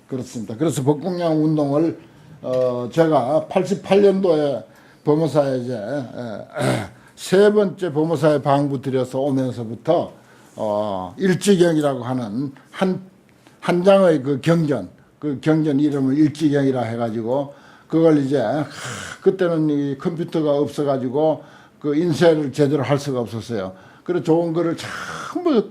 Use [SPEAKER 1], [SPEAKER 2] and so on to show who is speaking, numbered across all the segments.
[SPEAKER 1] 그렇습니다. 그래서 벚공양 운동을 제가 88년도에 범어사에 이제 세 번째 범어사에 방부 들여서 오면서부터 일지경이라고 하는 한 장의 그 경전 이름을 일지경이라 해가지고 그걸 이제 그때는 이 컴퓨터가 없어가지고 그 인쇄를 제대로 할 수가 없었어요. 그래서 좋은 거를 전부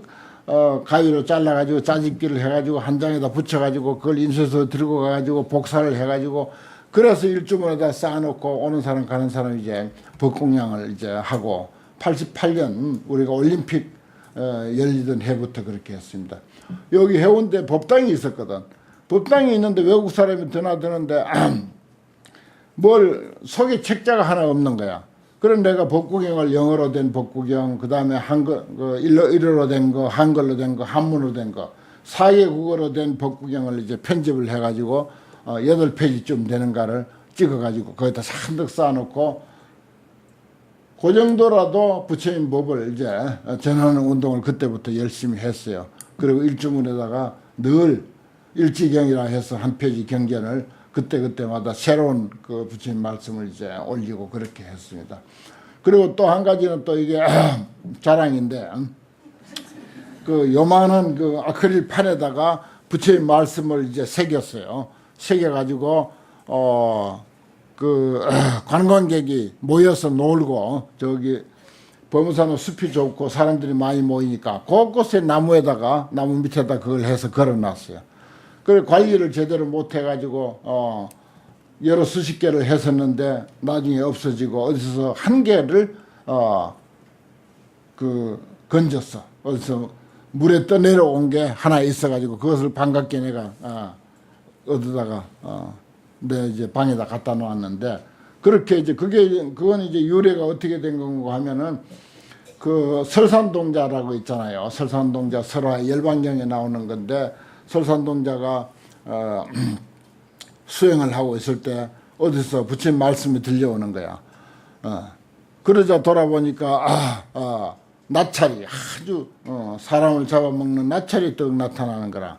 [SPEAKER 1] 가위로 잘라가지고 짜집기를 해가지고 한 장에다 붙여가지고 그걸 인쇄소 들고 가가지고 복사를 해가지고 그래서 일주문에다 쌓아놓고 오는 사람 가는 사람 이제 벚공양을 이제 하고 88년 우리가 올림픽 열리던 해부터 그렇게 했습니다. 여기 해운대 법당이 있었거든. 법당이 있는데 외국 사람이 드나드는데 뭘 속에 책자가 하나 없는 거야. 그런 내가 벚구경을 영어로 된 벚구경, 그 다음에 한글, 일어로 된 거, 한글로 된 거, 한문으로 된 거, 4개 국어로 된 벚구경을 이제 편집을 해가지고 8페이지쯤 되는가를 찍어가지고 거기다 산득 쌓아놓고 그 정도라도 부처님 법을 이제 전하는 운동을 그때부터 열심히 했어요. 그리고 일주문에다가 늘 일지경이라 해서 한 페이지 경전을 그때마다 새로운 그 부처님 말씀을 이제 올리고 그렇게 했습니다. 그리고 또 한 가지는 또 이게 자랑인데 그 요만한 그 아크릴 판에다가 부처님 말씀을 이제 새겼어요. 새겨가지고 그 관광객이 모여서 놀고 저기 범우산은 숲이 좁고 사람들이 많이 모이니까 곳곳에 나무 밑에다 그걸 해서 걸어놨어요. 그 관리를 제대로 못 해가지고 여러 수십 개를 했었는데 나중에 없어지고 어디서 한 개를 그 건졌어. 어디서 물에 떠내려온 게 하나 있어가지고 그것을 반갑게 내가 얻어다가 내 이제 방에다 갖다 놓았는데 그렇게 이제 그건 이제 유래가 어떻게 된 건가 하면은 그 설산동자라고 있잖아요. 설산동자 설화 열반경에 나오는 건데 설산동자가 수행을 하고 있을 때 어디서 부처님 말씀이 들려오는 거야. 그러자 돌아보니까 나찰이 아주 사람을 잡아먹는 나찰이 떡 나타나는 거라.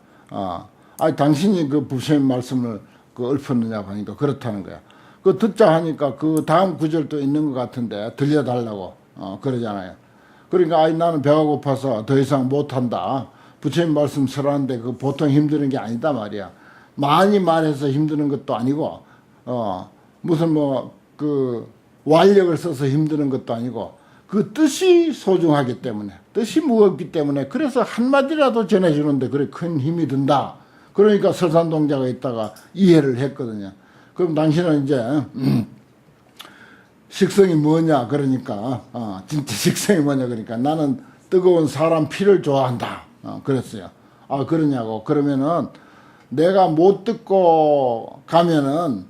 [SPEAKER 1] 당신이 그 부처님 말씀을 그 읊었느냐고 하니까 그렇다는 거야. 그 듣자 하니까 그 다음 구절도 있는 것 같은데 들려달라고 그러잖아요. 그러니까 나는 배가 고파서 더 이상 못한다. 부처님 말씀 설하는데 그 보통 힘드는 게 아니다 말이야. 많이 말해서 힘드는 것도 아니고 무슨 뭐 그 완력을 써서 힘드는 것도 아니고 그 뜻이 소중하기 때문에 뜻이 무겁기 때문에 그래서 한마디라도 전해주는데 그래 큰 힘이 든다. 그러니까 설산동자가 있다가 이해를 했거든요. 그럼 당신은 이제 식성이 뭐냐 그러니까 진짜 식성이 뭐냐 그러니까 나는 뜨거운 사람 피를 좋아한다. 그랬어요. 그러냐고. 그러면은 내가 못 듣고 가면은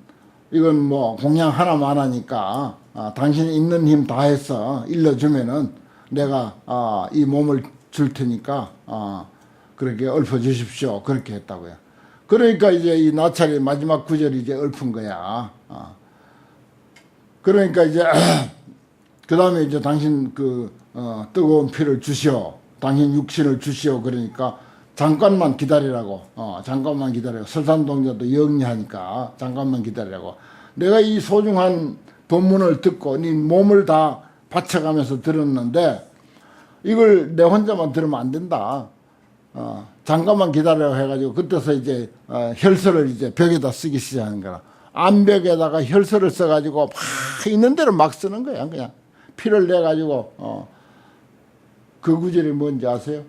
[SPEAKER 1] 이건 뭐 공양 하나만 하니까 당신이 있는 힘 다 해서 일러주면은 내가 이 몸을 줄 테니까 그렇게 읊어주십시오. 그렇게 했다고요. 그러니까 이제 이 나찰이 마지막 구절이 이제 읊은 거야. 그러니까 이제 그 다음에 이제 당신 그 뜨거운 피를 주시오. 당신 육신을 주시오. 그러니까 잠깐만 기다리라고. 잠깐만 기다려. 설산동자도 영리하니까 잠깐만 기다리라고. 내가 이 소중한 법문을 듣고 네 몸을 다 바쳐가면서 들었는데 이걸 내 혼자만 들으면 안 된다. 잠깐만 기다려 해가지고 그때서 이제 혈서를 이제 벽에다 쓰기 시작하는 거라. 암벽에다가 혈서를 써가지고 막 있는 대로 막 쓰는 거야. 그냥 피를 내가지고 그 구절이 뭔지 아세요?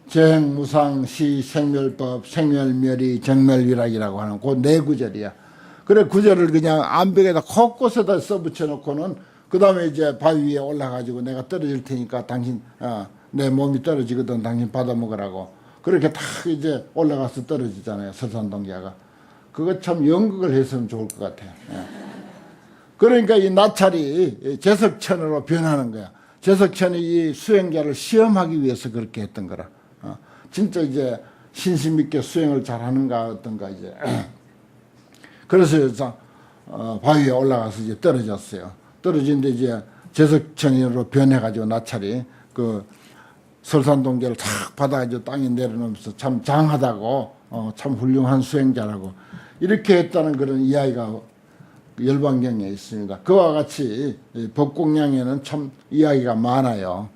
[SPEAKER 1] 재행무상 시 생멸법 생멸멸이 정멸위락이라고 하는 그 네 구절이야. 그래 구절을 그냥 암벽에다 곳곳에다 써붙여 놓고는 그 다음에 이제 바위 위에 올라가지고 내가 떨어질 테니까 당신 내 몸이 떨어지거든 당신 받아 먹으라고 그렇게 다 이제 올라가서 떨어지잖아요. 설산동자가. 그거 참 연극을 했으면 좋을 것 같아요. 그러니까 이 나찰이 제석천으로 변하는 거야. 제석천이 이 수행자를 시험하기 위해서 그렇게 했던 거라. 진짜 이제 신심 있게 수행을 잘하는가 어떤가 이제. 그래서 바위에 올라가서 이제 떨어졌어요. 떨어진데 이제 제석천으로 변해가지고 나찰이 그 설산동계를 탁 받아가지고 땅에 내려놓으면서 참 장하다고 참 훌륭한 수행자라고 이렇게 했다는 그런 이야기가 열반경에 있습니다. 그와 같이 법공양에는 참 이야기가 많아요.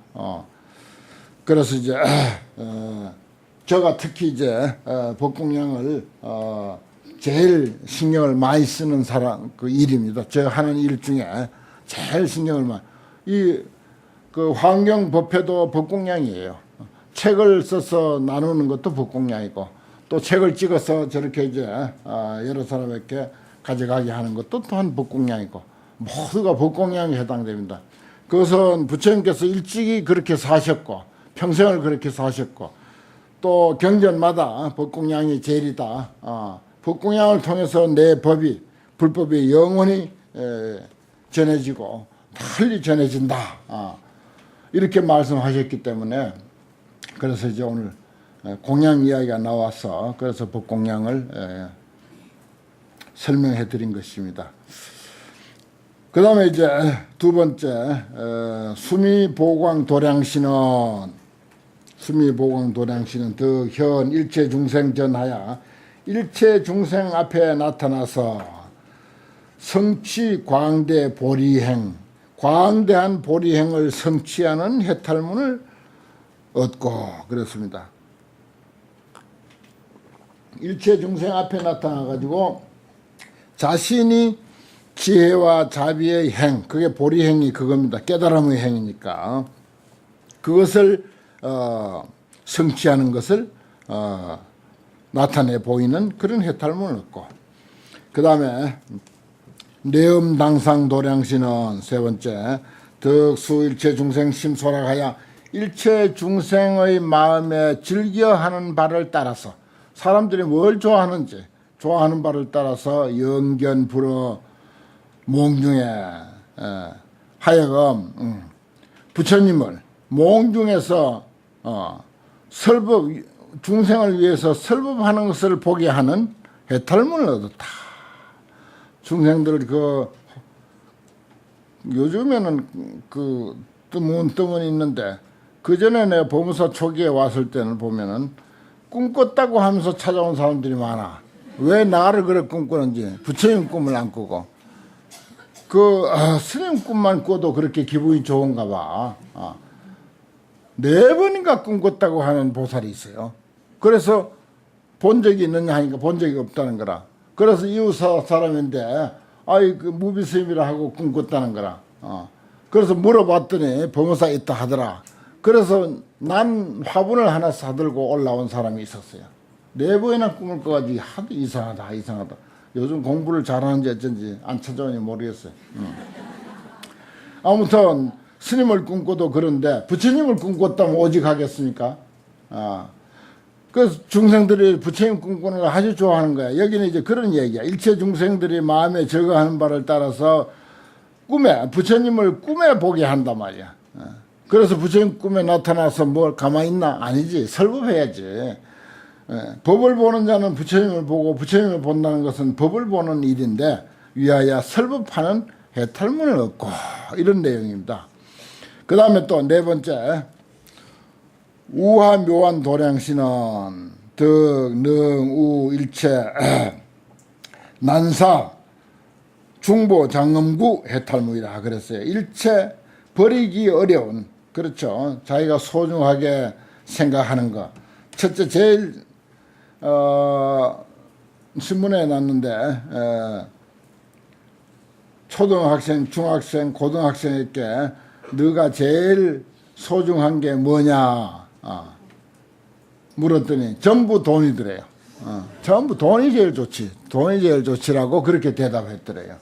[SPEAKER 1] 그래서 이제 제가 특히 이제 법공양을 제일 신경을 많이 쓰는 사람 그 일입니다. 제가 하는 일 중에 제일 신경을 많이 그 환경법회도 법공양이에요. 책을 써서 나누는 것도 법공양이고 또 책을 찍어서 저렇게 이제 여러 사람에게 가져가게 하는 것도 또한 법공양이고 모두가 법공양에 해당됩니다. 그것은 부처님께서 일찍이 그렇게 사셨고 평생을 그렇게 사셨고 또 경전마다 법공양이 제일이다. 법공양을 통해서 내 법이 불법이 영원히 전해지고 널리 전해진다. 이렇게 말씀하셨기 때문에 그래서 이제 오늘 공양 이야기가 나와서 그래서 법공양을 설명해 드린 것입니다. 그 다음에 이제 두 번째 수미보광 도량신은 더 일체 중생 전하야 일체 중생 앞에 나타나서 성취 광대 보리행 광대한 보리행을 성취하는 해탈문을 얻고 그렇습니다. 일체 중생 앞에 나타나 가지고 자신이 지혜와 자비의 행, 그게 보리행이 그겁니다. 깨달음의 행이니까 그것을 성취하는 것을 나타내 보이는 그런 해탈문을 얻고 그 다음에 내음당상 도량신은 세 번째 덕수 일체 중생 심소락하여 일체 중생의 마음에 즐겨하는 바를 따라서 사람들이 뭘 좋아하는지 좋아하는 바를 따라서 영견 불어 몽중에 하여금 부처님을 몽중에서 설법 중생을 위해서 설법하는 것을 보게 하는 해탈문을 얻었다. 중생들 요즘에는 뜨문 있는데 그 전에 내가 보무사 초기에 왔을 때는 보면은 꿈꿨다고 하면서 찾아온 사람들이 많아. 왜 나를 그래 꿈꾸는지 부처님 꿈을 안 꾸고 스님 꿈만 꿔도 그렇게 기분이 좋은가 봐. 4번인가 꿈꿨다고 하는 보살이 있어요. 그래서 본 적이 있느냐 하니까 본 적이 없다는 거라. 그래서 이웃 사람인데 무비스님이라 하고 꿈꿨다는 거라. 그래서 물어봤더니 법무사 있다 하더라. 그래서 난 화분을 하나 사들고 올라온 사람이 있었어요. 4번이나 꿈을 꿔가지고 하도 이상하다. 요즘 공부를 잘하는지 어쩐지 안 찾아오니 모르겠어요. 아무튼 스님을 꿈꿔도 그런데 부처님을 꿈꿨다면 오직 하겠습니까? 그래서 중생들이 부처님 꿈꾸는 걸 아주 좋아하는 거야. 여기는 이제 그런 얘기야. 일체 중생들이 마음에 적어하는 바를 따라서 부처님을 꿈에 보게 한단 말이야. 그래서 부처님 꿈에 나타나서 뭘 가만히 있나? 아니지. 설법해야지. 법을 보는 자는 부처님을 보고 부처님을 본다는 것은 법을 보는 일인데 위하여 설법하는 해탈문을 얻고 이런 내용입니다. 그 다음에 또 네 번째 우하묘한 도량신은 덕, 능, 우, 일체 난사 중보 장엄구 해탈문이라 그랬어요. 일체 버리기 어려운 그렇죠. 자기가 소중하게 생각하는 것. 첫째 제일 신문에 났는데 초등학생, 중학생, 고등학생에게 너가 제일 소중한 게 뭐냐 물었더니 전부 돈이더래요. 전부 돈이 제일 좋지. 돈이 제일 좋지라고 그렇게 대답했더래요.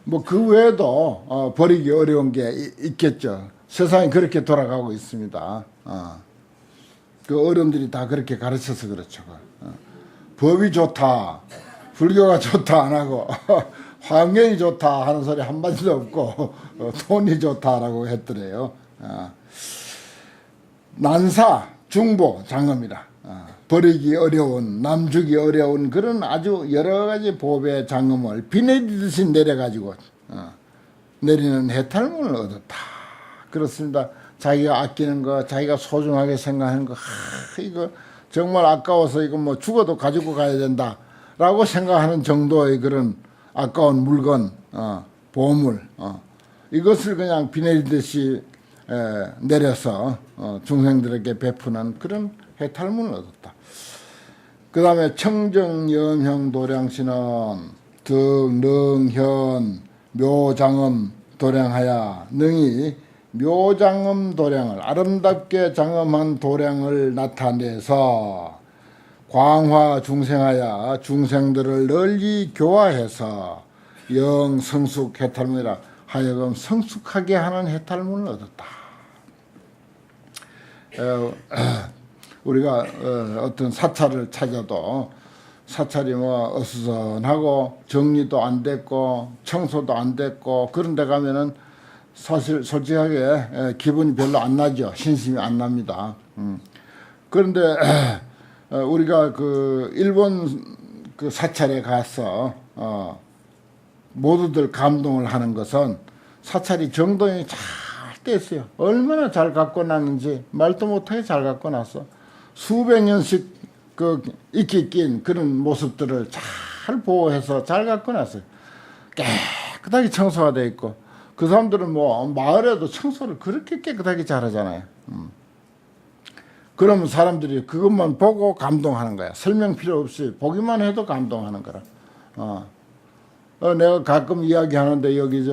[SPEAKER 1] 뭐 그 외에도 버리기 어려운 게 있겠죠. 세상이 그렇게 돌아가고 있습니다. 그 어른들이 다 그렇게 가르쳐서 그렇죠. 법이 좋다, 불교가 좋다 안 하고 환경이 좋다 하는 소리 한마디도 없고 돈이 좋다라고 했더래요. 난사, 중보, 장엄이라 버리기 어려운, 남주기 어려운 그런 아주 여러 가지 법의 장엄을 비 내리듯이 내려가지고 내리는 해탈문을 얻었다. 그렇습니다. 자기가 아끼는 거, 자기가 소중하게 생각하는 거, 이거 정말 아까워서 이거 뭐 죽어도 가지고 가야 된다라고 생각하는 정도의 그런 아까운 물건, 보물, 이것을 그냥 비 내리듯이 내려서 중생들에게 베푸는 그런 해탈문을 얻었다. 그 다음에 청정염형 도량신은 득능현 묘장엄 도량하야 능히 묘장엄 도량을 아름답게 장엄한 도량을 나타내서 광화 중생하야 중생들을 널리 교화해서 영성숙 해탈문이라 하여금 성숙하게 하는 해탈문을 얻었다. 우리가 어떤 사찰을 찾아도 사찰이 뭐 어수선하고 정리도 안 됐고 청소도 안 됐고 그런 데 가면은 사실 솔직하게 기분이 별로 안 나죠. 신심이 안 납니다. 그런데 우리가 그 일본 그 사찰에 가서 모두들 감동을 하는 것은 사찰이 정돈이 잘 됐어요. 얼마나 잘 갖고 놨는지 말도 못하게 잘 갖고 놨어. 수백 년씩 그 익히 낀 그런 모습들을 잘 보호해서 잘 갖고 놨어요. 깨끗하게 청소가 돼 있고 그 사람들은 뭐 마을에도 청소를 그렇게 깨끗하게 잘하잖아요. 그러면 사람들이 그것만 보고 감동하는 거야. 설명 필요 없이 보기만 해도 감동하는 거라. 내가 가끔 이야기하는데 여기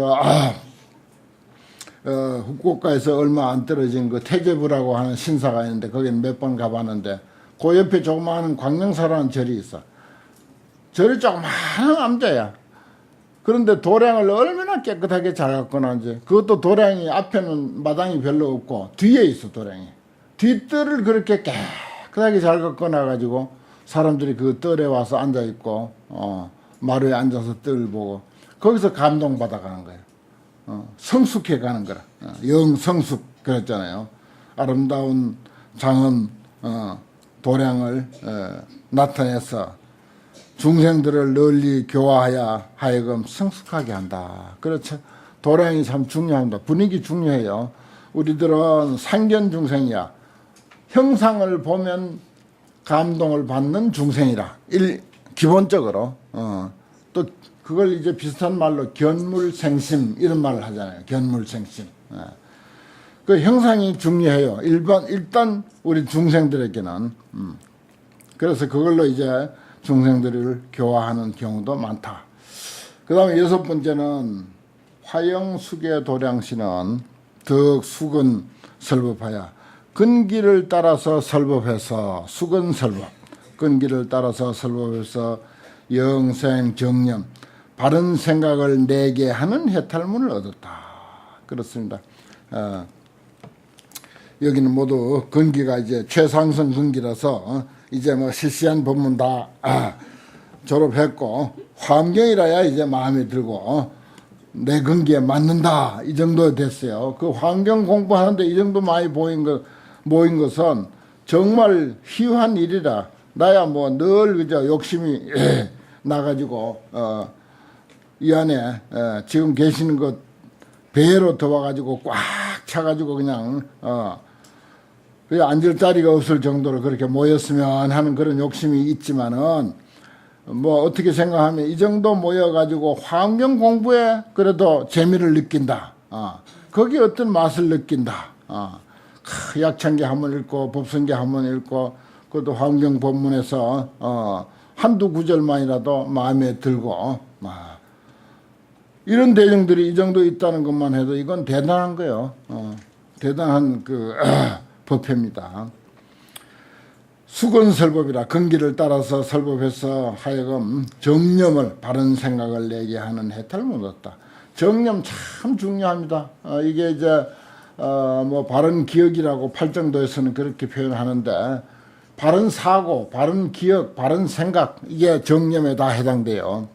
[SPEAKER 1] 후쿠오카에서 얼마 안 떨어진 그 태제부라고 하는 신사가 있는데 거기는 몇 번 가봤는데 그 옆에 조그마한 광명사라는 절이 있어. 절이 조그마한 암자야. 그런데 도량을 얼마나 깨끗하게 잘 갖고 놨는지. 그것도 도량이 앞에는 마당이 별로 없고 뒤에 있어 도량이. 뒷뜰을 그렇게 깨끗하게 잘 갖고 놔가지고 사람들이 그 뜰에 와서 앉아있고 마루에 앉아서 뜰 보고 거기서 감동받아 가는 거예요. 성숙해 가는 거라. 영성숙 그랬잖아요. 아름다운 장엄 도량을 나타내서 중생들을 널리 교화하여 하여금 성숙하게 한다. 그렇죠. 도량이 참 중요합니다. 분위기 중요해요. 우리들은 상견 중생이야. 형상을 보면 감동을 받는 중생이라. 기본적으로. 또 그걸 이제 비슷한 말로 견물생심 이런 말을 하잖아요. 견물생심. 그 형상이 중요해요. 일단 우리 중생들에게는. 그래서 그걸로 이제 중생들을 교화하는 경우도 많다. 그 다음에 여섯 번째는 화영수계 도량신은 덕수근 설법하여 근기를 따라서 설법해서 수근 설법 근기를 따라서 설법해서 영생 정념 바른 생각을 내게 하는 해탈문을 얻었다. 그렇습니다. 여기는 모두 근기가 이제 최상승 근기라서 이제 뭐 실시한 법문 다 졸업했고 환경이라야 이제 마음에 들고 내 근기에 맞는다 이 정도 됐어요. 그 환경 공부하는데 이 정도 많이 모인 것은 정말 희한 일이라. 나야 뭐 늘 그저 욕심이 나가지고 이 안에 지금 계시는 것 배로 더워가지고 꽉 차가지고 그냥 앉을 자리가 없을 정도로 그렇게 모였으면 하는 그런 욕심이 있지만은 뭐 어떻게 생각하면 이 정도 모여가지고 환경 공부에 그래도 재미를 느낀다. 거기에 어떤 맛을 느낀다. 약창기 한번 읽고 법성기 한번 읽고 그것도 환경 법문에서 한두 구절만이라도 마음에 들고 이런 대중들이 이 정도 있다는 것만 해도 이건 대단한 거예요. 대단한 그 법회입니다. 수건설법이라 근기를 따라서 설법해서 하여금 정념을 바른 생각을 내게 하는 해탈을 얻었다. 정념 참 중요합니다. 이게 이제 뭐 바른 기억이라고 팔정도에서는 그렇게 표현하는데 바른 사고, 바른 기억, 바른 생각 이게 정념에 다 해당돼요.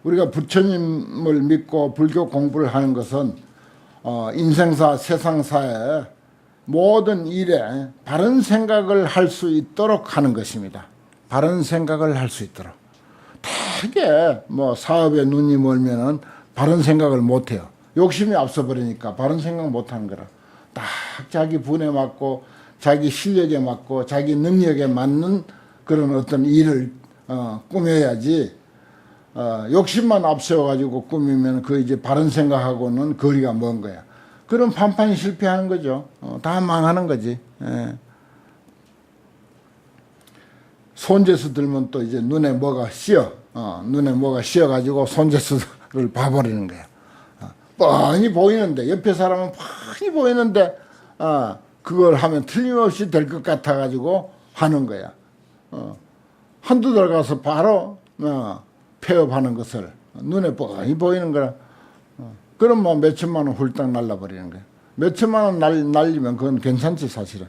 [SPEAKER 1] 우리가 부처님을 믿고 불교 공부를 하는 것은 인생사, 세상사에 모든 일에 바른 생각을 할 수 있도록 하는 것입니다. 바른 생각을 할 수 있도록. 되게 뭐 사업에 눈이 멀면은 바른 생각을 못 해요. 욕심이 앞서 버리니까 바른 생각 못 하는 거라. 딱 자기 분에 맞고 자기 실력에 맞고 자기 능력에 맞는 그런 어떤 일을 꾸며야지 욕심만 앞세워 가지고 꾸미면 그 이제 바른 생각하고는 거리가 먼 거야. 그럼 판판이 실패하는 거죠. 다 망하는 거지. 예. 손재수 들면 또 이제 눈에 뭐가 씌어, 눈에 뭐가 씌어 가지고 손재수를 봐버리는 거야. 뻔히 보이는데, 옆에 사람은 뻔히 보이는데 그걸 하면 틀림없이 될 것 같아 가지고 하는 거야. 한두 달 가서 바로 폐업하는 것을 눈에 뻔히 보이는 거라. 그럼 뭐 몇천만 원 훌딱 날라버리는 거야. 몇천만 원 날리면 그건 괜찮지 사실은.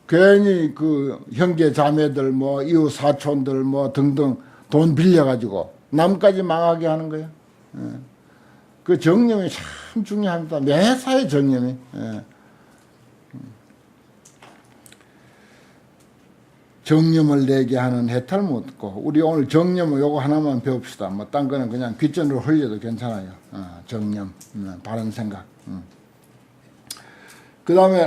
[SPEAKER 1] 괜히 그 형제 자매들 뭐 이웃 사촌들 뭐 등등 돈 빌려가지고 남까지 망하게 하는 거야. 그 정념이 참 중요합니다. 매사의 정념이. 정념을 내게 하는 해탈 묻고, 우리 오늘 정념을 요거 하나만 배웁시다. 뭐 딴 거는 그냥 귓전으로 흘려도 괜찮아요. 정념, 바른 생각. 그 다음에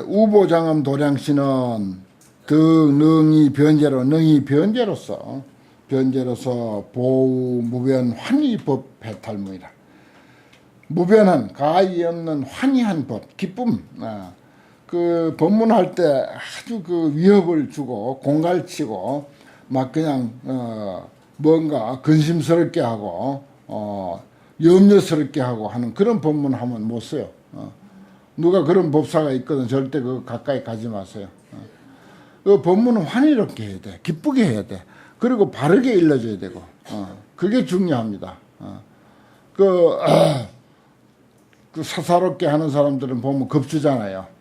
[SPEAKER 1] 우보장엄 도량씨는 능이 변제로서 보우 무변 환희법 해탈무이라. 무변한 가히 없는 환희한 법, 기쁨. 그 법문할 때 아주 그 위협을 주고 공갈치고 막 그냥 뭔가 근심스럽게 하고 염려스럽게 하고 하는 그런 법문하면 못 써요. 누가 그런 법사가 있거든 절대 그 가까이 가지 마세요. 그 법문은 환희롭게 해야 돼, 기쁘게 해야 돼, 그리고 바르게 일러줘야 되고 그게 중요합니다. 그 사사롭게 하는 사람들은 보면 겁주잖아요.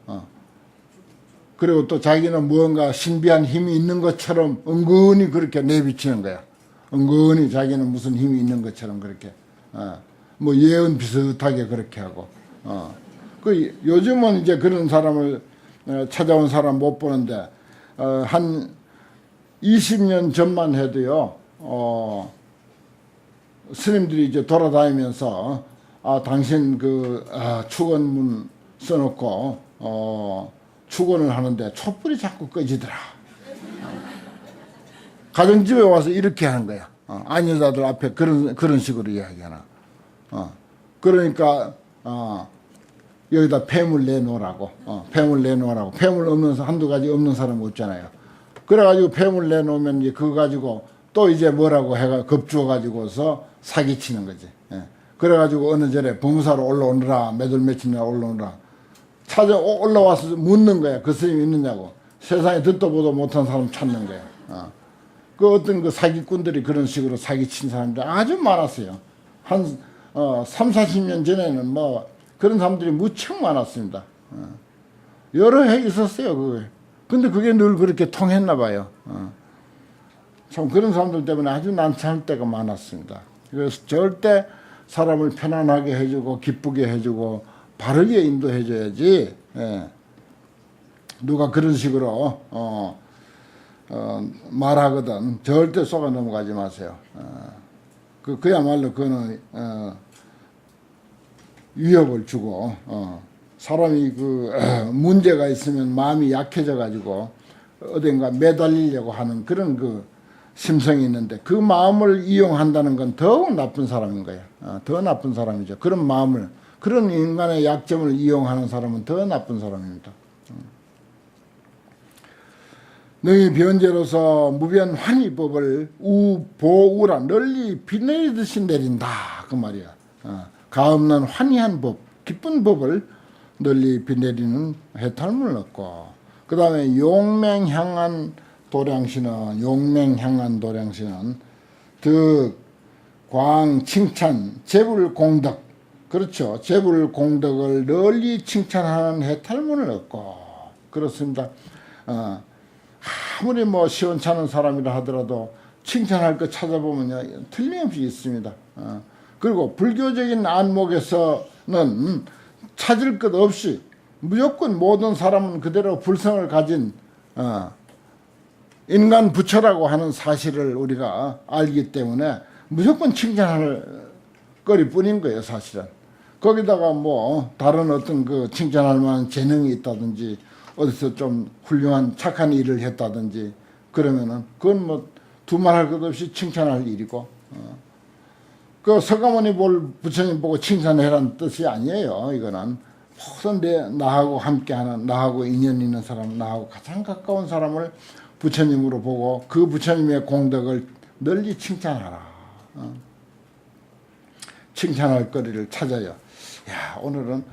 [SPEAKER 1] 그리고 또 자기는 무언가 신비한 힘이 있는 것처럼 은근히 그렇게 내비치는 거야. 은근히 자기는 무슨 힘이 있는 것처럼 그렇게 뭐 예언 비슷하게 그렇게 하고. 그 요즘은 이제 그런 사람을 찾아온 사람 못 보는데 한 20년 전만 해도요. 스님들이 이제 돌아다니면서 당신 축원문 써놓고 축원을 하는데 촛불이 자꾸 꺼지더라. 가정집에 와서 이렇게 하는 거야. 아녀자들 앞에 그런 식으로 이야기하나. 그러니까 여기다 폐물 내놓으라고. 폐물 없는 한두 가지 없는 사람 없잖아요. 그래가지고 폐물 내놓으면 이제 그거 가지고 또 이제 뭐라고 해가 겁주어가지고서 사기치는 거지. 그래가지고 어느 절에 범사로 올라오느라 몇월 며칠이나 올라오느라 올라와서 묻는 거야. 그 스님이 있느냐고. 세상에 듣도 보도 못한 사람 찾는 거야. 그 어떤 그 사기꾼들이 그런 식으로 사기친 사람들이 아주 많았어요. 한 3, 40년 전에는 뭐 그런 사람들이 무척 많았습니다. 여러 해 있었어요. 그게. 근데 그게 늘 그렇게 통했나 봐요. 참 그런 사람들 때문에 아주 난처할 때가 많았습니다. 그래서 절대 사람을 편안하게 해주고 기쁘게 해주고 바르게 인도해줘야지. 누가 그런 식으로 말하거든 절대 속아 넘어가지 마세요. 그야말로 그거는 위협을 주고 사람이 문제가 있으면 마음이 약해져 가지고 어딘가 매달리려고 하는 그런 심성이 있는데 그 마음을 이용한다는 건 더욱 나쁜 사람인 거예요. 더 나쁜 사람이죠. 그런 인간의 약점을 이용하는 사람은 더 나쁜 사람입니다. 너희 변제로서 무변 환희법을 보우라 널리 비 내리듯이 내린다 그 말이야. 가없는 환희한 법, 기쁜 법을 널리 비 내리는 해탈문을 얻고, 그 다음에 용맹향한 도량신은 득, 광, 칭찬, 재불공덕, 그렇죠. 재불공덕을 널리 칭찬하는 해탈문을 얻고. 그렇습니다. 아무리 뭐 시원찮은 사람이라 하더라도 칭찬할 거 찾아보면요 틀림없이 있습니다. 그리고 불교적인 안목에서는 찾을 것 없이 무조건 모든 사람은 그대로 불성을 가진 인간 부처라고 하는 사실을 우리가 알기 때문에 무조건 칭찬할 거리뿐인 거예요, 사실은. 거기다가 뭐 다른 어떤 그 칭찬할 만한 재능이 있다든지 어디서 좀 훌륭한 착한 일을 했다든지 그러면은 그건 뭐 두말할 것 없이 칭찬할 일이고 그 서가모니 볼 부처님 보고 칭찬해라는 뜻이 아니에요. 이거는 모든 나하고 함께하는 나하고 인연 있는 사람 나하고 가장 가까운 사람을 부처님으로 보고 그 부처님의 공덕을 널리 칭찬하라. 칭찬할 거리를 찾아요. 야, 오늘은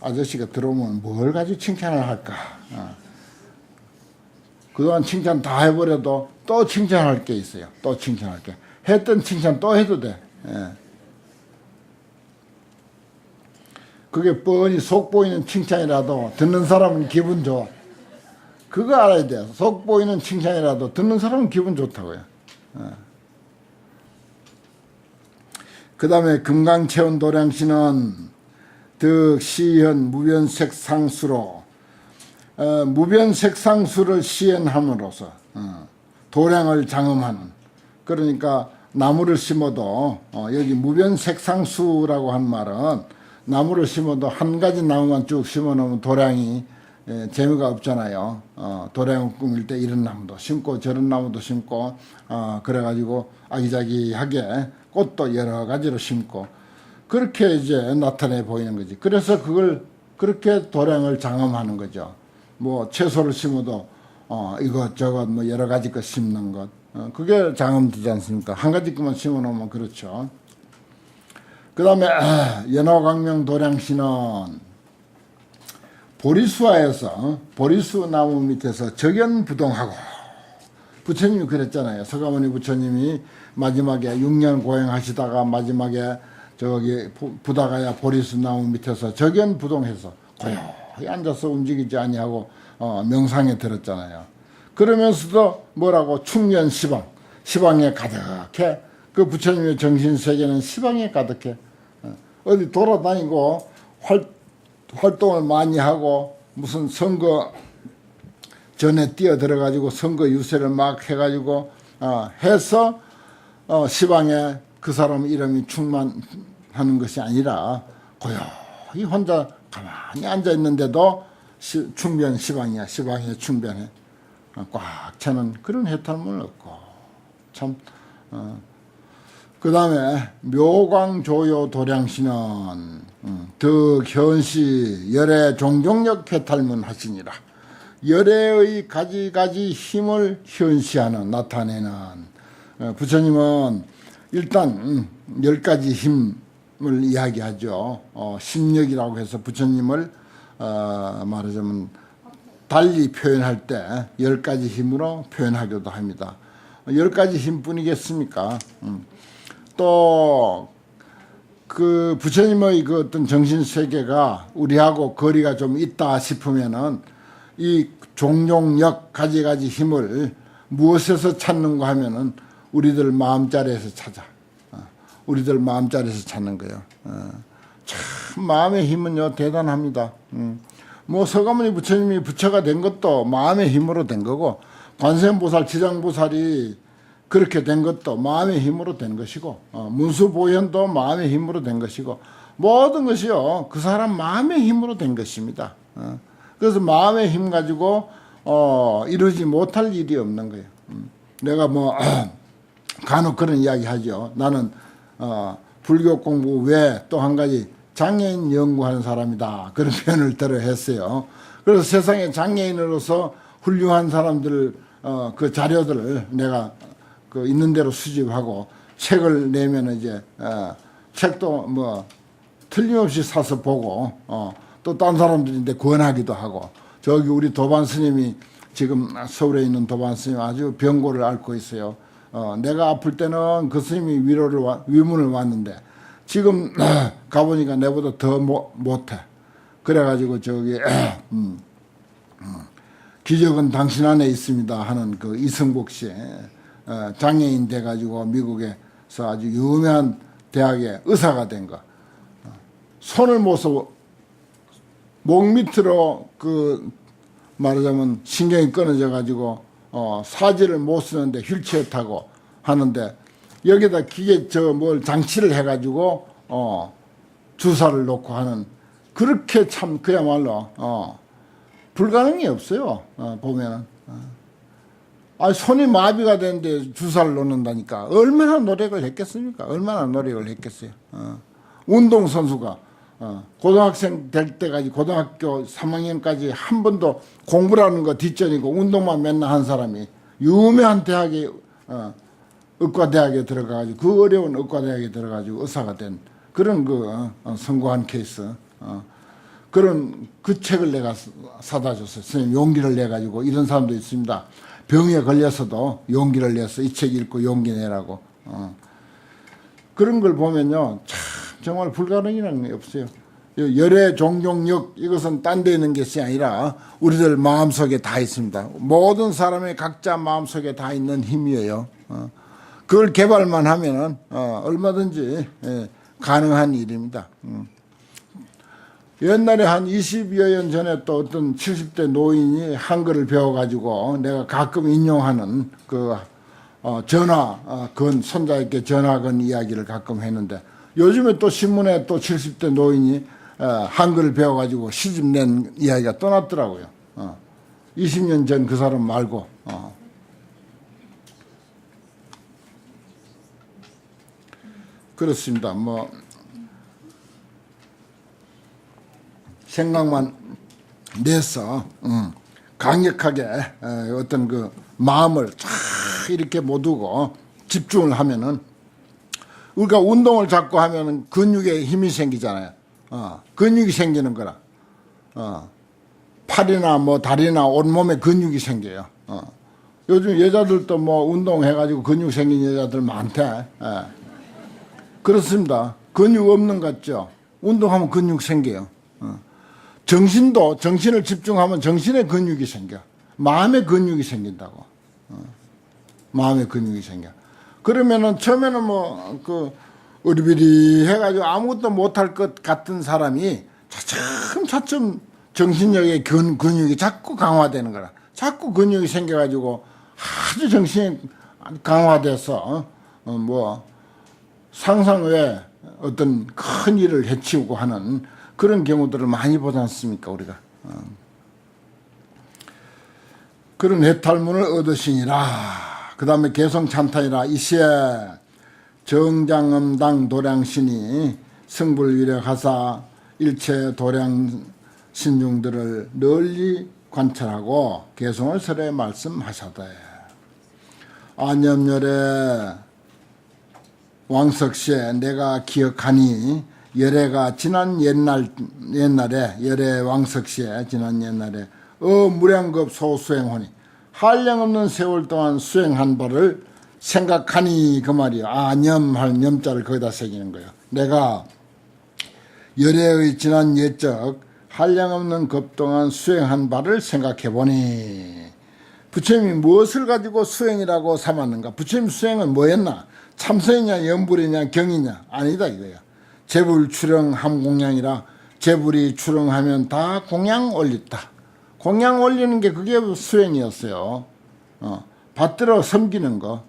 [SPEAKER 1] 아저씨가 들어오면 뭘 가지고 칭찬을 할까? 그동안 칭찬 다 해버려도 또 칭찬할 게 있어요. 또 칭찬할 게. 했던 칭찬 또 해도 돼. 예. 그게 뻔히 속 보이는 칭찬이라도 듣는 사람은 기분 좋아. 그거 알아야 돼요. 속 보이는 칭찬이라도 듣는 사람은 기분 좋다고요. 그 다음에 금강체온 도량시는 득시현 무변색상수로 무변색상수를 시현함으로써 도량을 장엄하는 그러니까 나무를 심어도 여기 무변색상수라고 한 말은 나무를 심어도 한 가지 나무만 쭉 심어놓으면 도량이 재미가 없잖아요. 도량을 꾸밀 때 이런 나무도 심고 저런 나무도 심고 그래가지고 아기자기하게 꽃도 여러 가지로 심고 그렇게 이제 나타내 보이는 거지. 그래서 그걸 그렇게 도량을 장엄하는 거죠. 뭐 채소를 심어도 이것저것 뭐 여러 가지 것 심는 것 그게 장엄되지 않습니까? 한 가지 것만 심어 놓으면 그렇죠. 그 다음에 연화광명 도량시는 보리수화에서 보리수 나무 밑에서 적연부동하고 부처님이 그랬잖아요. 서가모니 부처님이 마지막에 6년 고행하시다가 마지막에 저기 부다가야 보리수 나무 밑에서 적연부동해서 고요히 앉아서 움직이지 아니하고 명상에 들었잖아요. 그러면서도 뭐라고 충년 시방에 가득해. 그 부처님의 정신세계는 시방에 가득해. 어디 돌아다니고 활동을 많이 하고 무슨 선거 전에 뛰어들어가지고 선거 유세를 막 해가지고 해서 시방에 그 사람 이름이 충만하는 것이 아니라 고요히 혼자 가만히 앉아 있는데도 충변 시방이야. 시방에 충변해 꽉 차는 그런 해탈문을 얻고 참 그 다음에 묘광조요 도량시는 득현시 열애 종종력 해탈문 하시니라. 열애의 가지가지 힘을 현시하는 나타내는 부처님은 일단 10가지 힘을 이야기하죠. 심력이라고 해서 부처님을 말하자면 달리 표현할 때 10가지 힘으로 표현하기도 합니다. 10가지 힘뿐이겠습니까? 또 그 부처님의 그 어떤 정신 세계가 우리하고 거리가 좀 있다 싶으면은 이 종종력 가지가지 힘을 무엇에서 찾는가 하면은 우리들 마음자리에서 찾아. 우리들 마음자리에서 찾는 거예요. 참 마음의 힘은요 대단합니다. 뭐 서가모니 부처님이 부처가 된 것도 마음의 힘으로 된 거고 관세음보살, 지장보살이 그렇게 된 것도 마음의 힘으로 된 것이고 문수보현도 마음의 힘으로 된 것이고 모든 것이요 그 사람 마음의 힘으로 된 것입니다. 그래서 마음의 힘 가지고 이루지 못할 일이 없는 거예요. 내가 뭐 간혹 그런 이야기 하죠. 나는 불교 공부 외에 또 한 가지 장애인 연구하는 사람이다. 그런 표현을 들어 했어요. 그래서 세상에 장애인으로서 훌륭한 사람들 그 자료들을 내가 그 있는 대로 수집하고 책을 내면 이제 책도 뭐 틀림없이 사서 보고 또 딴 사람들인데 권하기도 하고 저기 우리 도반 스님이 지금 서울에 있는 도반 스님 아주 병고를 앓고 있어요. 내가 아플 때는 그 스님이 위문을 왔는데 지금 가보니까 내보다 더 못해. 그래가지고 저기 기적은 당신 안에 있습니다 하는 그 이승복 씨 장애인 돼가지고 미국에서 아주 유명한 대학의 의사가 된 거. 손을 못 써. 목 밑으로 그 말하자면 신경이 끊어져 가지고 사지를 못 쓰는데 휠체어 타고 하는데 여기다 기계 뭘 장치를 해가지고 주사를 놓고 하는 그렇게 참 그야말로 불가능이 없어요. 보면은 손이 마비가 되는데 주사를 놓는다니까 얼마나 노력을 했겠습니까? 얼마나 노력을 했겠어요. 운동선수가 고등학생 될 때까지 고등학교 3학년까지 한 번도 공부라는 거 뒷전이고 운동만 맨날 한 사람이 유명한 대학에 의과대학에 들어가가지고 그 어려운 의과대학에 들어가지고 의사가 된 그런 성공한 케이스 그런 그 책을 내가 사다 줬어요. 선생님 용기를 내가지고 이런 사람도 있습니다. 병에 걸려서도 용기를 내서 이 책 읽고 용기 내라고 그런 걸 보면요 참 정말 불가능이라는 게 없어요. 열애 종종력 이것은 딴 데 있는 것이 아니라 우리들 마음속에 다 있습니다. 모든 사람의 각자 마음속에 다 있는 힘이에요. 그걸 개발만 하면은 얼마든지 가능한 일입니다. 옛날에 한 20여 년 전에 또 어떤 70대 노인이 한글을 배워가지고 내가 가끔 인용하는 전화건 손자에게 전화건 이야기를 가끔 했는데 요즘에 또 신문에 또 70대 노인이 한글을 배워가지고 시집 낸 이야기가 또 났더라고요. 20년 전 그 사람 말고. 그렇습니다. 생각만 내서 강력하게 어떤 그 마음을 쫙 이렇게 못 두고 집중을 하면은 우리가 운동을 자꾸 하면은 근육에 힘이 생기잖아요. 근육이 생기는 거라. 팔이나 다리나 온몸에 근육이 생겨요. 요즘 여자들도 운동해가지고 근육 생긴 여자들 많대. 그렇습니다. 근육 없는 것 같죠? 운동하면 근육 생겨요. 정신을 집중하면 정신에 근육이 생겨. 마음에 근육이 생긴다고. 마음에 근육이 생겨. 그러면은 처음에는 어리비리 해가지고 아무것도 못할 것 같은 사람이 차츰 정신력의 근육이 자꾸 강화되는 거라. 자꾸 근육이 생겨가지고 아주 정신이 강화돼서 상상 외에 어떤 큰 일을 해치우고 하는 그런 경우들을 많이 보지 않습니까 우리가. 그런 해탈문을 얻으시니라. 그 다음에 개성찬탄이라 이시에 정장엄당 도량신이 승불위력하사 일체 도량 신중들을 널리 관찰하고 개성을 설에 말씀하셨다. 안염열에 왕석시에 내가 기억하니 열애가 지난 옛날에 열애 왕석시에 지난 옛날에 무량겁 소수행하니 한량없는 세월 동안 수행한 바를 생각하니 그 말이요. 념할 염자를 거기다 새기는 거예요. 내가 열애의 지난 옛적 한량없는 급 동안 수행한 바를 생각해보니 부처님이 무엇을 가지고 수행이라고 삼았는가? 부처님 수행은 뭐였나? 참선이냐 염불이냐 경이냐? 아니다 이거야. 제불 출영 함공양이라 제불이 출영하면 다 공양 올렸다. 공양 올리는 게 그게 수행이었어요. 받들어 섬기는 거.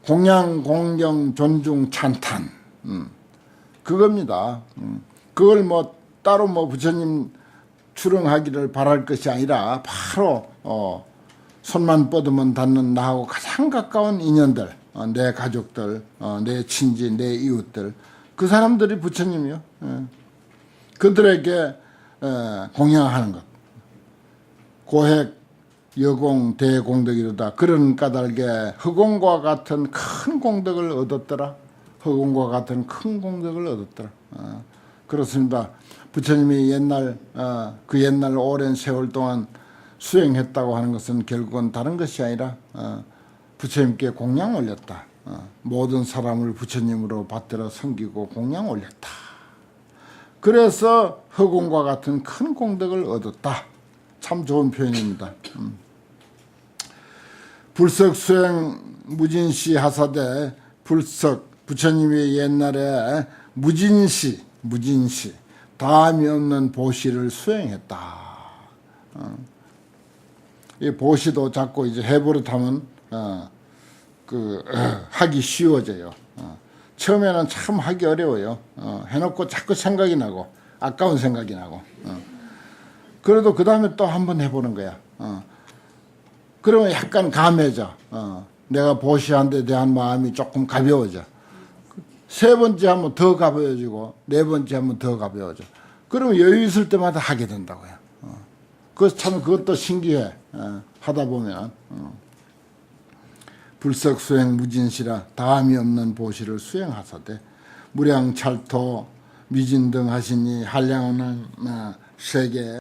[SPEAKER 1] 공양 공경 존중 찬탄. 그겁니다. 그걸 따로 부처님 출영하기를 바랄 것이 아니라 바로 손만 뻗으면 닿는 나하고 가장 가까운 인연들, 내 가족들, 내 친지, 내 이웃들 그 사람들이 부처님이요. 그들에게 공양하는 것. 고핵 여공 대공덕이로다. 그런 까닭에 허공과 같은 큰 공덕을 얻었더라. 허공과 같은 큰 공덕을 얻었더라. 그렇습니다. 부처님이 그 옛날 오랜 세월 동안 수행했다고 하는 것은 결국은 다른 것이 아니라 부처님께 공양 올렸다. 모든 사람을 부처님으로 받들어 섬기고 공양 올렸다. 그래서 허공과 같은 큰 공덕을 얻었다. 참 좋은 표현입니다. 불석 수행 무진시 하사대 불석 부처님이 옛날에 무진시 다함이 없는 보시를 수행했다. 이 보시도 자꾸 이제 해버릇하면 하기 쉬워져요. 처음에는 참 하기 어려워요. 해놓고 자꾸 생각이 나고 아까운 생각이 나고. 그래도 그 다음에 또 한 번 해보는 거야. 그러면 약간 감해져. 내가 보시한 데 대한 마음이 조금 가벼워져. 세 번째 하면 더 가벼워지고 네 번째 하면 더 가벼워져. 그러면 여유 있을 때마다 하게 된다고요. 그래서 참 그것도 신기해. 하다 보면. 불석수행 무진시라 다함이 없는 보시를 수행하사되 무량찰토 미진등 하시니 한량은 세계